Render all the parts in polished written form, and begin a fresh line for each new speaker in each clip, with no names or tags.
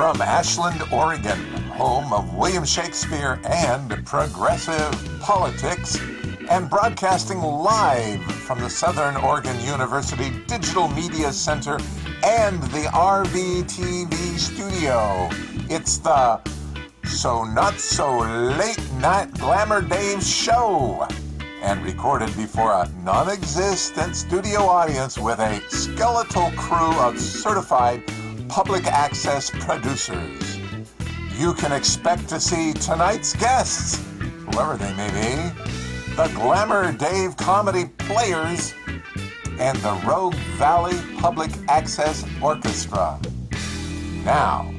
From Ashland, Oregon, home of William Shakespeare and progressive politics, and broadcasting live from the Southern Oregon University Digital Media Center and the RVTV studio, it's the So Not So Late Night Glamour Dave show, and recorded before a non-existent studio audience with a skeletal crew of certified public access producers. You can expect to see tonight's guests, whoever they may be, the Glamour Dave Comedy Players, and the Rogue Valley Public Access Orchestra. Now,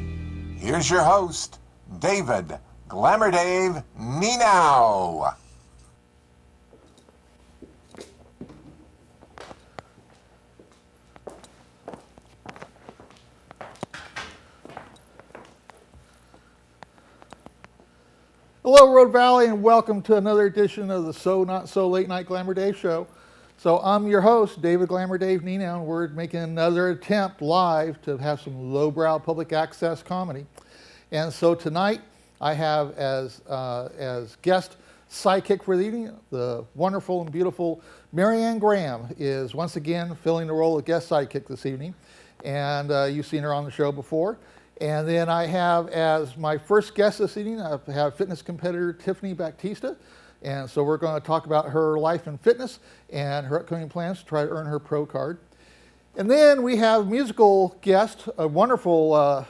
here's your host, David Glamour Dave Nienow.
Hello, Rogue Valley, and welcome to another edition of the So Not So Late Night Glamour Dave show. So I'm your host, David Glamour Dave Nienow, and we're making another attempt live to have some lowbrow public access comedy. And so tonight I have as guest sidekick for the evening, the wonderful and beautiful Marianne Graham is once again filling the role of guest sidekick this evening. And you've seen her on the show before. And then I have as my first guest this evening, I have fitness competitor Tiffany Bactista. And so we're going to talk about her life in fitness and her upcoming plans to try to earn her pro card. And then we have musical guest, a wonderful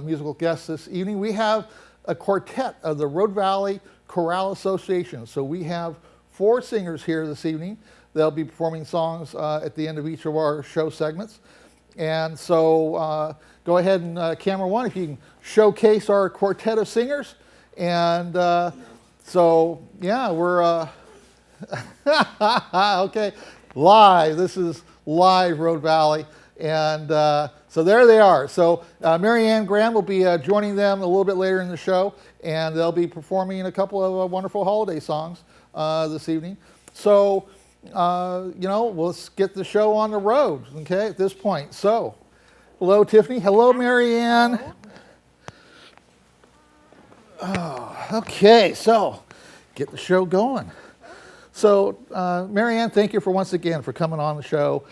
musical guest this evening. We have a quartet of the Rogue Valley Chorale Association. So we have 4 singers here this evening. They'll be performing songs at the end of each of our show segments. And so go ahead and camera one, if you can showcase our quartet of singers. And so, yeah, we're, okay, live. This is live Rogue Valley. And so there they are. So Marianne Graham will be joining them a little bit later in the show. And they'll be performing a couple of wonderful holiday songs this evening. So, let's get the show on the road, okay, at this point. So, hello, Tiffany. Hello, Marianne. Oh, okay, so get the show going. So, Marianne, thank you once again for coming on the show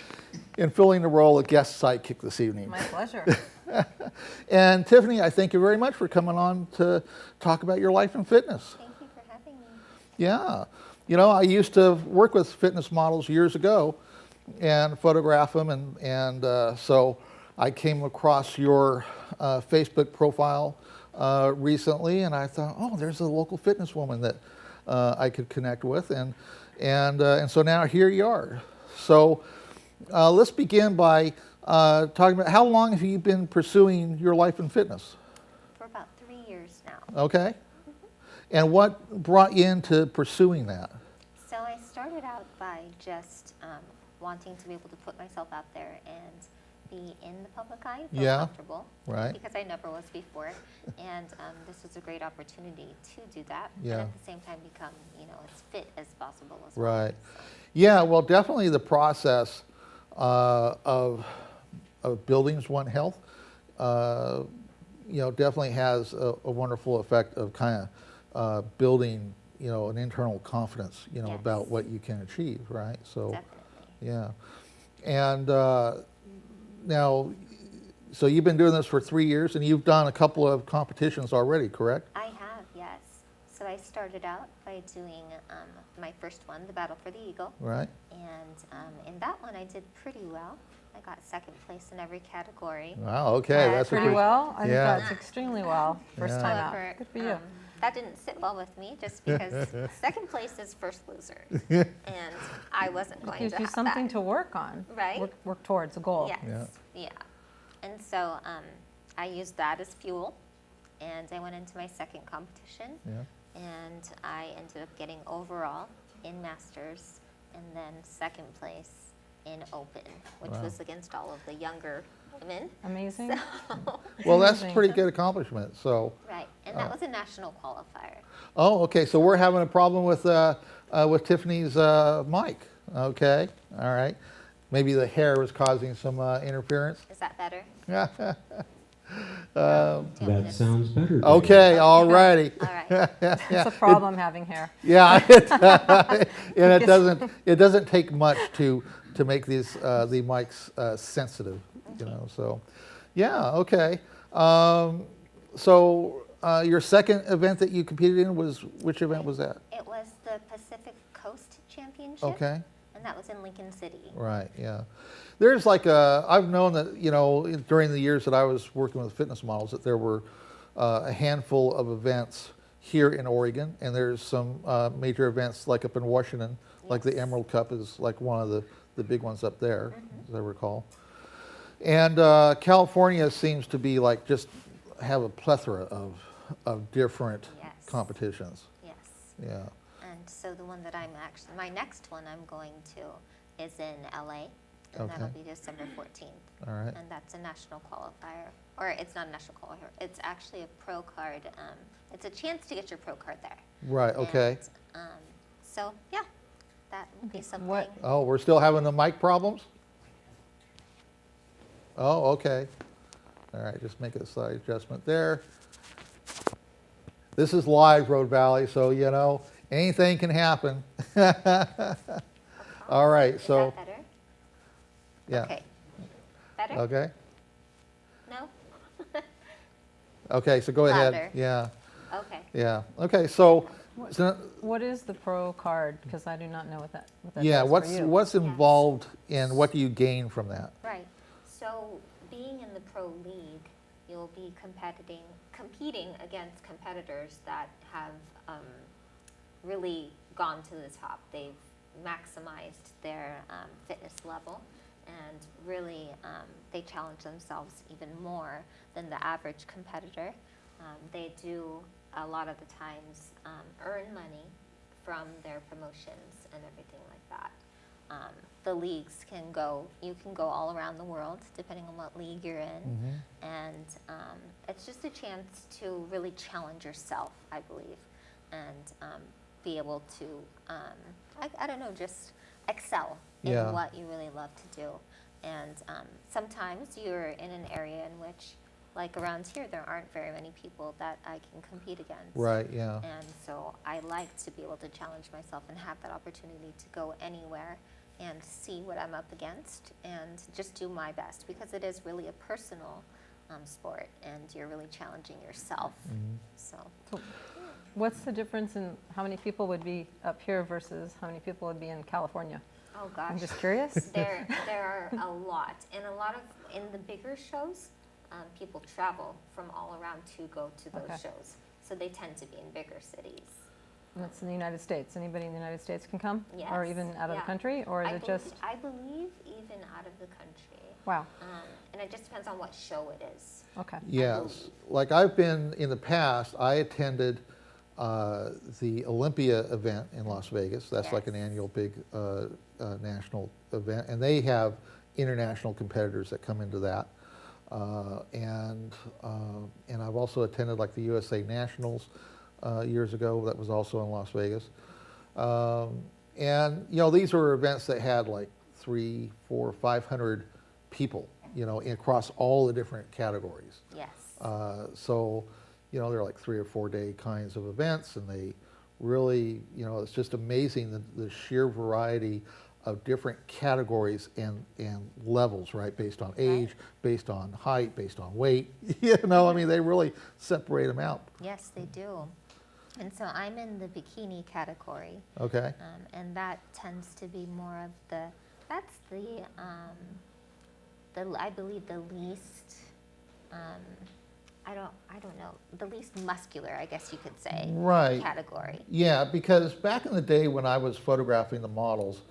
and filling the role of guest sidekick this evening.
My pleasure.
And Tiffany, I thank you very much for coming on to talk about your life in fitness.
Thank you for having me.
Yeah. You know, I used to work with fitness models years ago and photograph them, and so I came across your Facebook profile recently, and I thought, oh, there's a local fitness woman that I could connect with, and so now here you are. So let's begin by talking about how long have you been pursuing your life in fitness?
For about 3 years now.
Okay. And what brought you into pursuing that?
So I started out by just wanting to be able to put myself out there and be in the public eye, feel comfortable,
right?
Because I never was before, and this was a great opportunity to do that,
Yeah.
and at the same time become, as fit as possible as
Right.
well.
Yeah. Well, definitely the process of building one's health, definitely has a wonderful effect of kind of building, an internal confidence,
Yes.
about what you can achieve, right? So,
Definitely.
yeah. And now, so you've been doing this for 3 years, and you've done a couple of competitions already, correct?
I have, yes. So I started out by doing my first one, the Battle for the Eagle.
Right.
And in that one, I did pretty well. I got second place in every category.
Wow. Okay. That's
pretty well. I think
Yeah.
that's extremely well. First time out.
However,
Good for you.
that didn't sit well with me just because second place is first loser. And I wasn't going
Gives
to
you
have
something
that.
to work on.
Right.
Work towards a goal.
Yes. Yeah. And so I used that as fuel, and I went into my second competition,
Yeah.
and I ended up getting overall in Masters, and then second place in Open, which
Wow.
was against all of the younger women.
Amazing.
So,
Well, that's a
Amazing.
pretty good accomplishment. So.
right, and that was a national qualifier.
Oh, okay. So we're having a problem with Tiffany's mic. Okay. All right. Maybe the hair was causing some interference.
Is that better?
That sounds better. Dave.
Okay, all righty.
All right.
It's a problem having hair.
Yeah, and it doesn't take much to make these the mics sensitive, you know. So, yeah, okay. So your second event that you competed in was, which event was that?
It was the Pacific Coast Championship.
Okay.
And that was in Lincoln City.
Right. Yeah. There's like I've known that, you know, during the years that I was working with fitness models, that there were a handful of events here in Oregon, and there's some major events like up in Washington, like the Emerald Cup is like one of the big ones up there, as I recall. And California seems to be like just have a plethora of different competitions.
Yes.
Yeah.
And so the one that my next one I'm going to is in LA, and that'll be December 14th.
All right.
And that's a national qualifier, or it's not a national qualifier, it's actually a pro card. It's a chance to get your pro card there.
Right, okay.
And, so, yeah, that would be something.
Oh, we're still having the mic problems? Oh, okay. All right, just make a slight adjustment there. This is live, Rogue Valley, so, you know, anything can happen. All right, so.
Is that better?
Yeah.
Okay. Better?
Okay.
No?
Okay, so go ahead.
Louder.
Yeah.
Okay.
Yeah. Okay, so.
What is the pro card? Because I do not know what that
Yeah,
does
what's
for you.
what's involved and what do you gain from that?
Right. So being in the pro league, you'll be competing against competitors that have really gone to the top. They've maximized their fitness level, and really they challenge themselves even more than the average competitor. They do a lot of the times earn money from their promotions and everything like that. The leagues you can go all around the world depending on what league you're in, and it's just a chance to really challenge yourself, I believe, and be able to, I don't know, just excel in what you really love to do. And sometimes you're in an area in which, like around here, there aren't very many people that I can compete against.
Right, yeah.
And so I like to be able to challenge myself and have that opportunity to go anywhere and see what I'm up against and just do my best, because it is really a personal sport and you're really challenging yourself. So
What's the difference in how many people would be up here versus how many people would be in California?
oh gosh,
I'm just curious.
there are a lot, and in the bigger shows, people travel from all around to go to those shows. So they tend to be in bigger cities.
And that's in the United States. Anybody in the United States can come?
Yes.
Or even out of the country? Or is it just?
I believe even out of the country.
Wow.
And it just depends on what show it is.
Okay.
Yes, like I've been in the past, I attended the Olympia event in Las Vegas. That's like an annual big national event, and they have international competitors that come into that. And I've also attended like the USA Nationals years ago. That was also in Las Vegas. And you know, these were events that had like 300, 400, 500 people, you know, across all the different categories.
Yes.
So, you know, they're like 3 or 4 day kinds of events, and they really, you know, it's just amazing the sheer variety of different categories and levels, right? Based on age, based on height, based on weight. You know, I mean, they really separate them out.
Yes, they do. And so I'm in the bikini category.
Okay.
And that tends to be more of that's the I believe the least, I don't know, the least muscular, I guess you could say,
right.
category.
Yeah, because back in the day when I was photographing the models,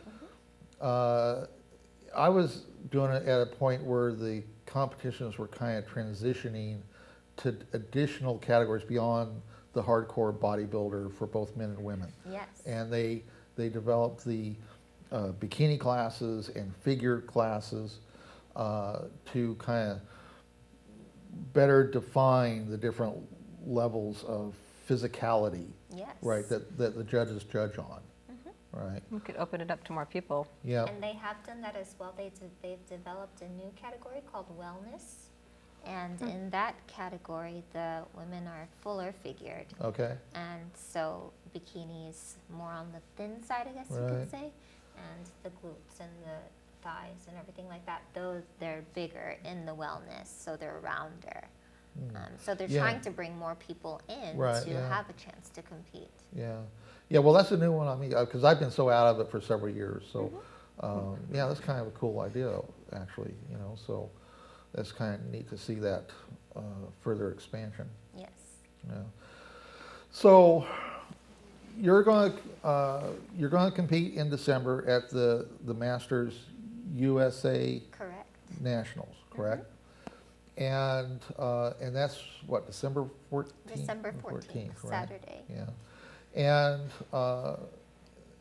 I was doing it at a point where the competitions were kind of transitioning to additional categories beyond the hardcore bodybuilder for both men and women.
Yes.
And they developed the bikini classes and figure classes to kind of better define the different levels of physicality, right, that the judges judge on. Right.
We could open it up to more people.
Yeah.
And they have done that as well. They've developed a new category called wellness, And in that category, the women are fuller figured.
Okay.
And so bikinis more on the thin side, I guess you
Right.
could say. And the glutes and the thighs and everything like that, those they're bigger in the wellness, so they're rounder. So they're
Yeah.
trying to bring more people in
Right,
to
yeah.
have a chance to compete.
Yeah. Yeah, well, that's a new one on me, because I've been so out of it for several years. So, yeah, that's kind of a cool idea, actually, you know. So that's kind of neat to see that further expansion.
Yes.
Yeah. So you're going to compete in December at the Masters USA
Correct.
Nationals, correct? And that's what, December 14th?
December 14th,
right?
Saturday.
Yeah.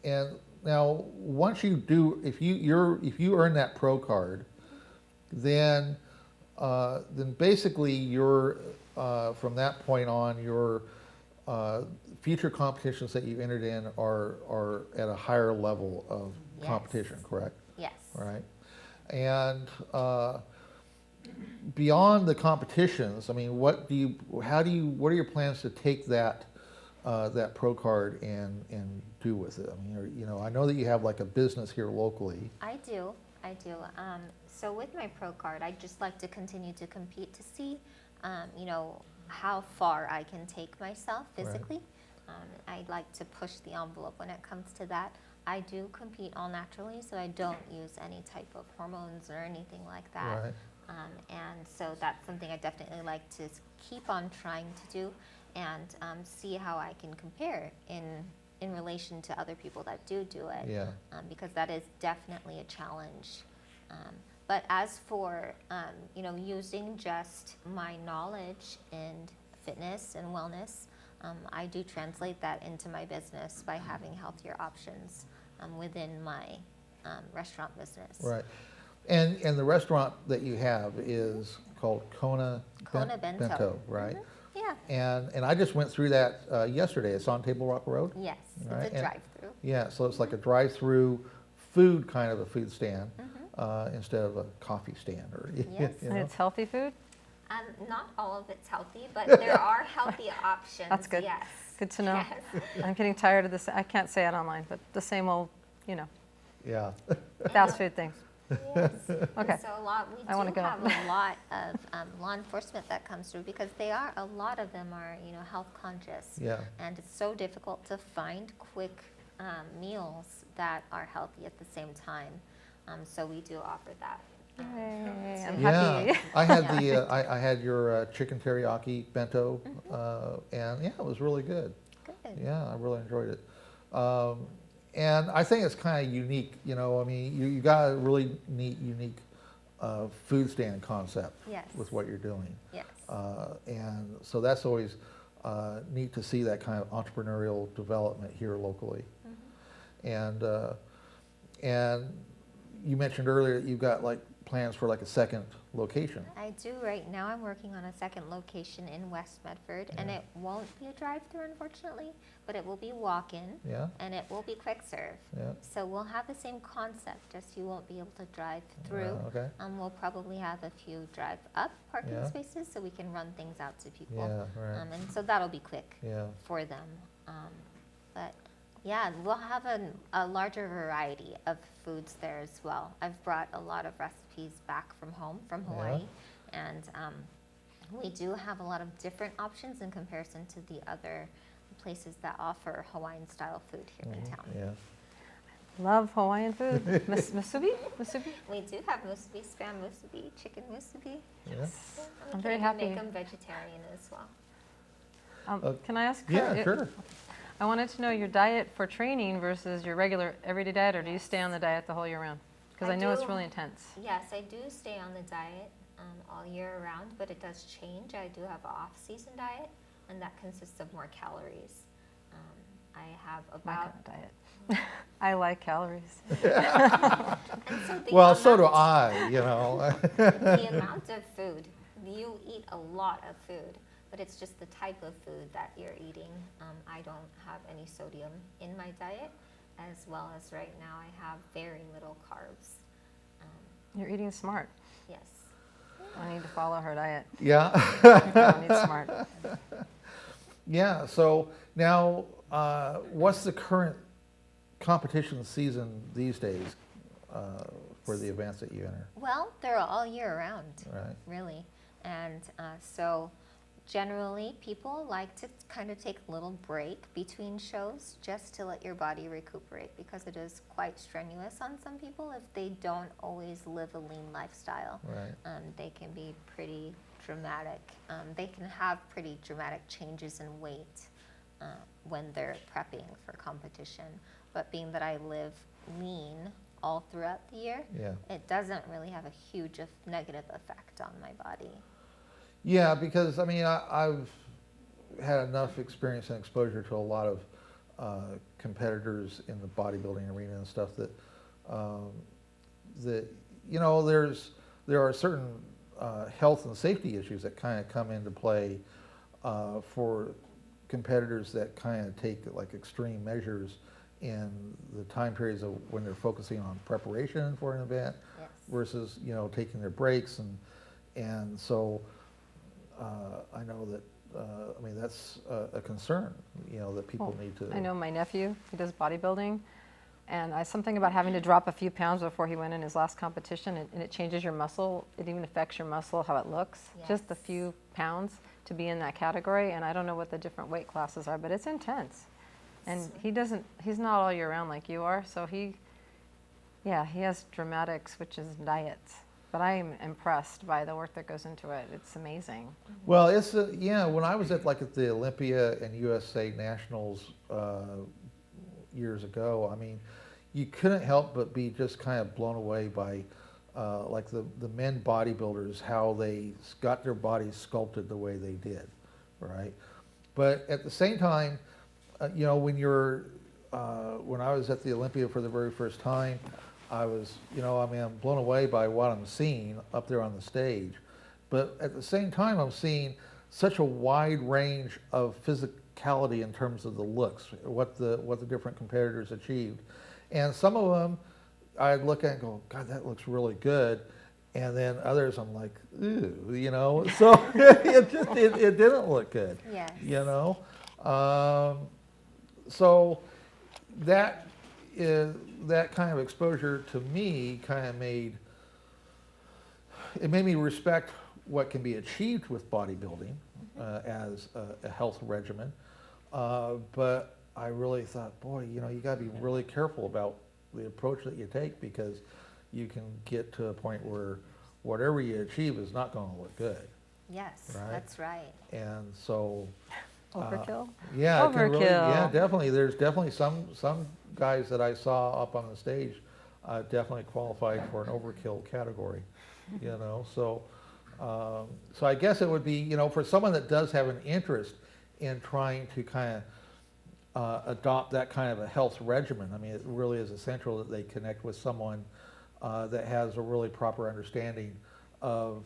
And now once you do, if you earn that pro card, then basically you're from that point on your future competitions that you've entered in are at a higher level of
Yes.
competition, correct?
Yes.
Right. And beyond the competitions, I mean, what are your plans to take that pro card and do with it? I mean, you know, I know that you have like a business here locally.
I do. So with my pro card, I just like to continue to compete to see, you know, how far I can take myself physically. I'd like to push the envelope when it comes to that. I do compete all naturally, so I don't use any type of hormones or anything like that.
Right.
And so that's something I definitely like to keep on trying to do and see how I can compare in relation to other people that do it.
Yeah.
Because that is definitely a challenge. But as for you know, using just my knowledge in fitness and wellness, I do translate that into my business by having healthier options within my restaurant business.
Right. And the restaurant that you have is called Kona Bento, right?
Yeah.
And I just went through that yesterday. It's on Table Rock Road.
Yes,
Right,
it's a
and-
drive-through.
Yeah, so it's like a drive-through food, kind of a food stand, instead of a coffee stand, or
Yes.
you
And
know.
it's healthy food?
Not all of it's healthy, but there are healthy options.
That's good.
Yes.
Good to know.
Yes.
I'm getting tired of this. I can't say it online, but the same old, you know,
Yeah.
fast food things.
Yes.
Okay.
So
I wanna
we
go.
have a lot of law enforcement that comes through because a lot of them are, you know, health conscious.
Yeah.
And it's so difficult to find quick meals that are healthy at the same time. So we do offer that.
Yay, I'm
Yeah,
happy.
I had I had your chicken teriyaki bento, and yeah, it was really good.
Good.
Yeah, I really enjoyed it. And I think it's kind of unique, you know, I mean, you got a really neat, unique food stand concept
Yes.
with what you're doing.
Yes.
And so that's always neat to see that kind of entrepreneurial development here locally. And you mentioned earlier that you've got like plans for like a second location.
I do right now. I'm working on a second location in West Medford, and it won't be a drive-through, unfortunately, but it will be walk-in,
Yeah,
and it will be quick serve.
yeah.
So we'll have the same concept, just you won't be able to drive through.
Okay.
We'll probably have a few drive-up parking
Yeah.
spaces, so we can run things out to people.
Yeah, right.
And so that'll be quick
Yeah.
for them. But yeah, we'll have a larger variety of foods there as well. I've brought a lot of recipes back from home, from Hawaii, and we do have a lot of different options in comparison to the other places that offer Hawaiian style food here in town.
Yeah.
Love Hawaiian food. Musubi? Musubi?
We do have musubi, spam musubi, chicken musubi.
Yeah.
I'm very
We
happy.
make them vegetarian as well.
Can I ask?
Yeah, sure.
I wanted to know your diet for training versus your regular everyday diet, or do you stay on the diet the whole year round? Because I know it's
do.
really intense.
Yes, I do stay on the diet all year round, but it does change. I do have an off-season diet, and that consists of more calories. I have
My
about...
kind of diet. I like calories.
And so the
Well, so do
amount-
I, you know.
The amount of food, you eat a lot of food, but it's just the type of food that you're eating. I don't have any sodium in my diet, as well as right now I have very little carbs.
You're eating smart.
Yes.
I need to follow her diet.
Yeah.
I need smart.
Yeah. So now, what's the current competition season these days for the events that you enter?
Well, they're all year round,
Right.
really. And so generally people like to kind of take a little break between shows just to let your body recuperate, because it is quite strenuous on some people if they don't always live a lean lifestyle.
Right.
They can be pretty dramatic. They can have pretty dramatic changes in weight when they're prepping for competition. But being that I live lean all throughout the year,
Yeah.
it doesn't really have a huge negative effect on my body.
Yeah, because I mean, I've had enough experience and exposure to a lot of competitors in the bodybuilding arena and stuff that that you know there are certain health and safety issues that kind of come into play for competitors that kind of take like extreme measures in the time periods of when they're focusing on preparation for an event
Yes.
versus taking their breaks and so. I know that, I mean, that's a concern, that people need to.
I know my nephew, he does bodybuilding, and something about having to drop a few pounds before he went in his last competition, and it changes your muscle. It even affects your muscle, how it looks.
Yes.
Just a few pounds to be in that category, and I don't know what the different weight classes are, but it's intense. And he's not all year round like you are, so he has dramatic switches in diets. But I am impressed by the work that goes into it. It's amazing.
Well, it's when I was at the Olympia and USA Nationals years ago, I mean, you couldn't help but be just kind of blown away by the men bodybuilders, how they got their bodies sculpted the way they did, right? But at the same time, when I was at the Olympia for the very first time, I was, I'm blown away by what I'm seeing up there on the stage. But at the same time, I'm seeing such a wide range of physicality in terms of the looks, what the different competitors achieved. And some of them, I'd look at and go, God, that looks really good. And then others, I'm like, ooh, so it didn't look good,
Yes.
So that kind of exposure to me kind of made me respect what can be achieved with bodybuilding as a health regimen. But I really thought, boy, you got to be really careful about the approach that you take, because you can get to a point where whatever you achieve is not going to look good.
Yes,
Right?
that's right.
And so
Overkill?
yeah, it can really, yeah,
Overkill.
definitely. There's definitely some guys that I saw up on the stage definitely qualified for an overkill category, So, so I guess it would be, for someone that does have an interest in trying to kind of adopt that kind of a health regimen. I mean, it really is essential that they connect with someone that has a really proper understanding of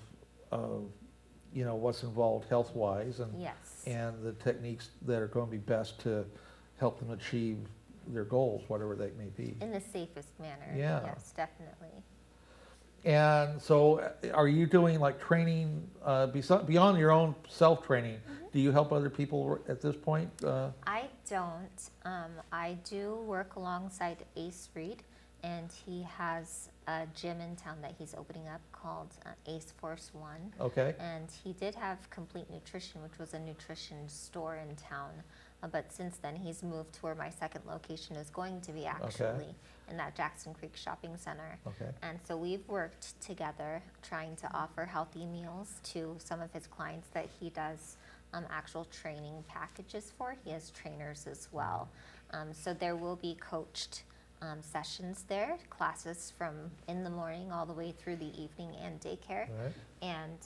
what's involved health-wise
Yes.
and the techniques that are going to be best to help them achieve their goals, whatever they may be.
In the safest manner.
Yeah.
Yes, definitely.
And so are you doing training beyond your own self-training?
Mm-hmm.
Do you help other people at this point?
I don't. I do work alongside Ace Reed, and he has a gym in town that he's opening up called Ace Force One.
Okay.
And he did have Complete Nutrition, which was a nutrition store in town. But since then, he's moved to where my second location is going to be, actually, in that Jackson Creek Shopping Center.
Okay.
And so we've worked together trying to offer healthy meals to some of his clients that he does actual training packages for. He has trainers as well. So there will be coached sessions there, classes from in the morning all the way through the evening and daycare.
Right.
And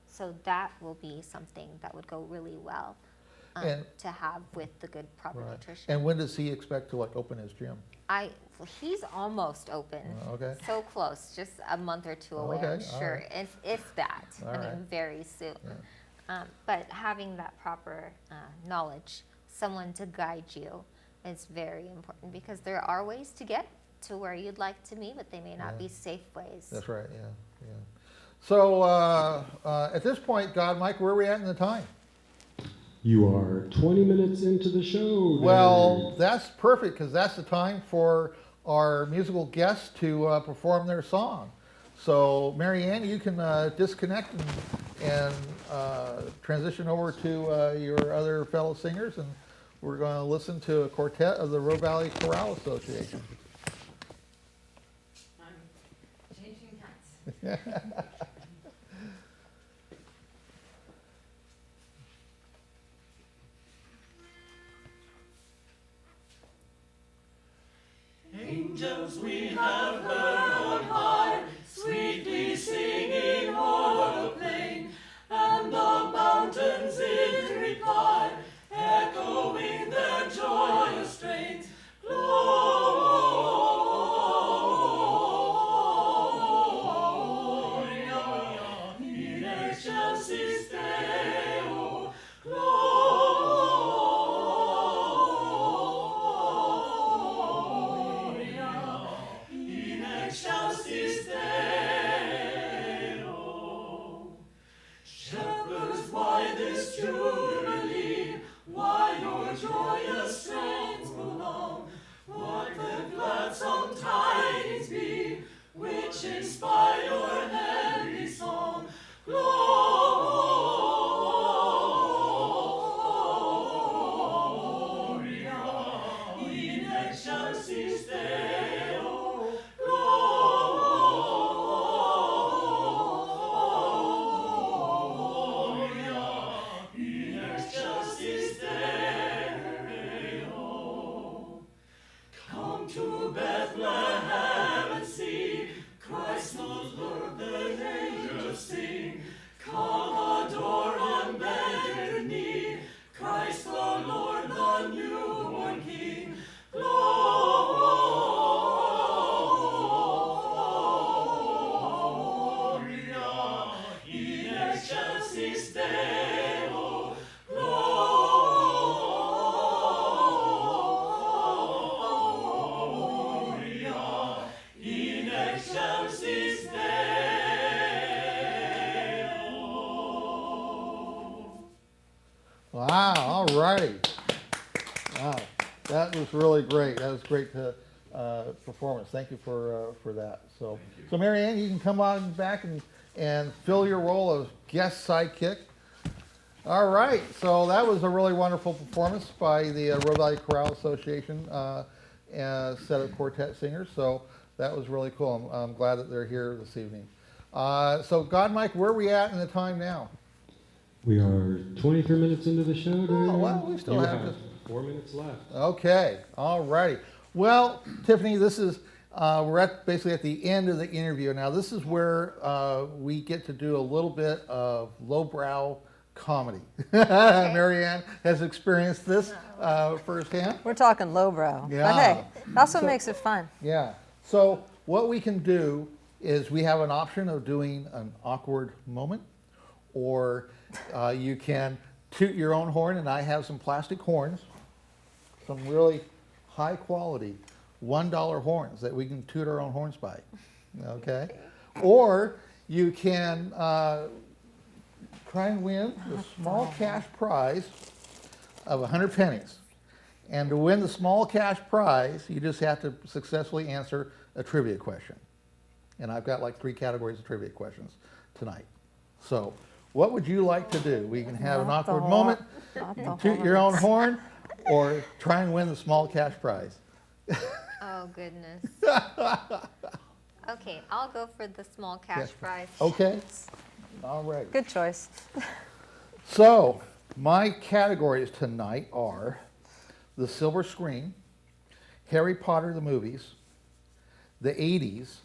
so that will be something that would go really well to have with the good proper
Right.
nutrition.
And when does he expect to open his gym?
He's almost open.
Okay.
So close, just a month or two away,
Okay,
I'm
all
sure,
right.
if that.
All
I
right.
mean, very soon.
Yeah.
But having that proper knowledge, someone to guide you, is very important, because there are ways to get to where you'd like to be, but they may not
Yeah.
be safe ways.
That's right. Yeah. So at this point, God, Mike, where are we at in the time?
You are 20 minutes into the show.
Well, that's perfect because that's the time for our musical guests to perform their song. So, Marianne, you can disconnect and transition over to your other fellow singers, and we're going to listen to a quartet of the Rogue Valley Chorale Association.
I'm changing hats.
Angels we have heard on high, sweetly singing o'er the plain, and the mountains in reply, echoing their joyous strains. Gloria in excelsis Deo. Gloria in excelsis Deo. Shepherds, why this jubilee? Why your joyous strains prolong? What the gladsome tidings be, which inspire your heavy song? Gloria in excelsis Deo. Gloria in excelsis Deo. Come to Bethlehem and see Christ knows birth, the angels sing. Come adore on bended knee Christ the Lord, the newborn King. Gloria in excelsis Deo. Gloria in excelsis Deo.
Wow, all righty. Wow, that was really great. That was great performance. Thank you for that. So, Marianne, you can come on back and fill your role of guest sidekick. All right, so that was a really wonderful performance by the Rogue Valley Chorale Association set of quartet singers. So that was really cool. I'm glad that they're here this evening. So, God, Mike, where are we at in the time now?
We are 23 minutes into the show.
Oh, well, we still
You
have
4 minutes left.
Okay, all righty. Well, Tiffany, this is we're basically at the end of the interview. Now, this is where we get to do a little bit of lowbrow comedy. Marianne has experienced this firsthand.
We're talking lowbrow.
Yeah.
But hey, that's what makes it fun.
Yeah. So what we can do is we have an option of doing an awkward moment, or you can toot your own horn, and I have some plastic horns, some really high quality $1 horns that we can toot our own horns by. Okay? Or you can try and win the small cash prize of 100 pennies. And to win the small cash prize, you just have to successfully answer a trivia question. And I've got like 3 categories of trivia questions tonight. So what would you like to do? We can have an awkward moment, toot your own horn, or try and win the small cash prize.
Oh, goodness. Okay, I'll go for the small cash
Yes.
prize.
Okay? All right.
Good choice.
So my categories tonight are the silver screen, Harry Potter the movies, the 80s,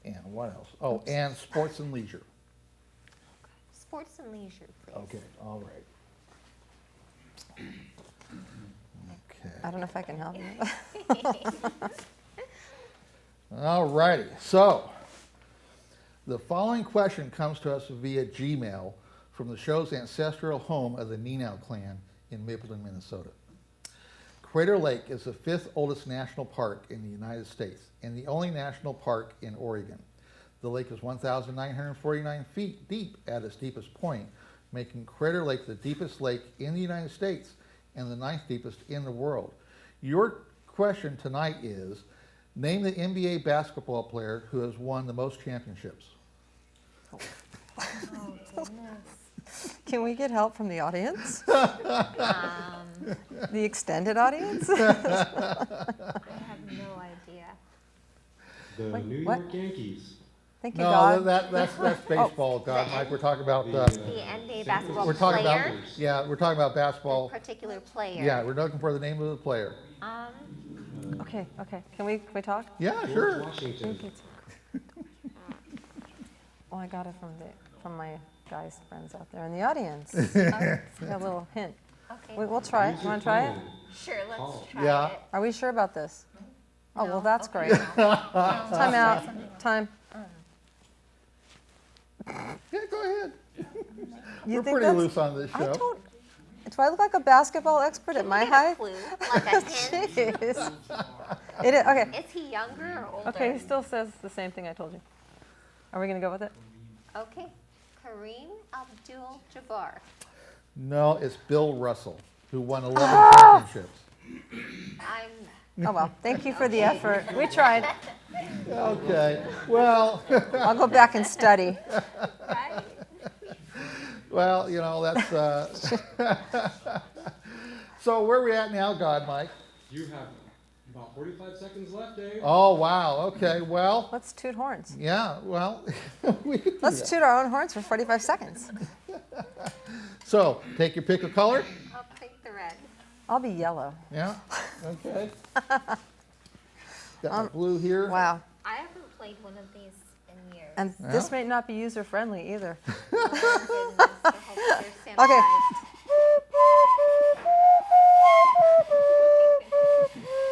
and what else? Oh, and sports and leisure.
Sports and leisure, please.
Okay, all right. Okay.
I don't know if I can help you.
All righty. So the following question comes to us via Gmail from the show's ancestral home of the Nienow clan in Mapleton, Minnesota. Crater Lake is the 5th oldest national park in the United States and the only national park in Oregon. The lake is 1,949 feet deep at its deepest point, making Crater Lake the deepest lake in the United States and the 9th deepest in the world. Your question tonight is, name the NBA basketball player who has won the most championships.
Oh, goodness.
Can we get help from the audience?
Um,
The extended audience?
I have no idea.
The
Wait,
New
what?
York Yankees.
Thank you,
No,
God.
that's baseball, God, Mike. We're talking about,
The NBA basketball
we're talking
player,
about, we're talking about
a
basketball.
particular player.
Yeah, we're looking for the name of the player.
Okay. Can we talk?
Yeah,
George
sure.
Washington.
Oh, I got it from my guys friends out there in the audience. Got a little hint.
Okay.
We'll try it.
Use
You
your
want to try it?
phone.
Sure, let's
Call.
try
Yeah.
it.
Are we sure about this? Oh, well,
No?
that's
Okay.
great. Time out. Time.
Yeah, go ahead.
You
We're
think
pretty
that's-
loose on this
I
show.
don't. Do I look like a basketball expert at
Can
my
we get
height?
a clue, like a hint?
Jeez. It is, okay.
Is he younger or older?
Okay, he still says the same thing I told you. Are we going to go with it?
Okay. Kareem Abdul-Jabbar.
No, it's Bill Russell, who won 11 championships.
I'm
Oh, well, thank you for the effort. We tried.
Okay, well,
I'll go back and study.
right.
well, that's, so where are we at now, God, Mike?
You have about 45 seconds left, Dave.
Oh, wow, okay, well,
Let's toot horns.
yeah, well, we could do
Let's
that.
toot our own horns for 45 seconds.
So, take your pick of color.
I'll take the red.
I'll be yellow.
Yeah, okay. Got my blue here.
Wow.
I haven't played one of these in years.
And this may not be user-friendly either.
Oh, goodness, I hope they're
Okay.
sanitized.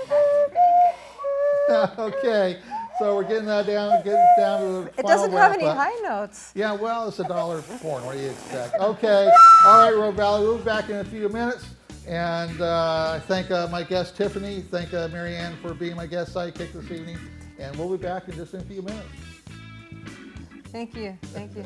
That's pretty good.
Okay, so we're getting that down, getting down to the
It
final
doesn't have any
wrap-up.
high notes.
Yeah, well, it's $1 porn. What do you expect? Okay, all right, Rogue Valley, we'll be back in a few minutes. And I thank my guest Tiffany, thank Marianne for being my guest sidekick this evening. And we'll be back in just a few minutes.
Thank you. Thank you.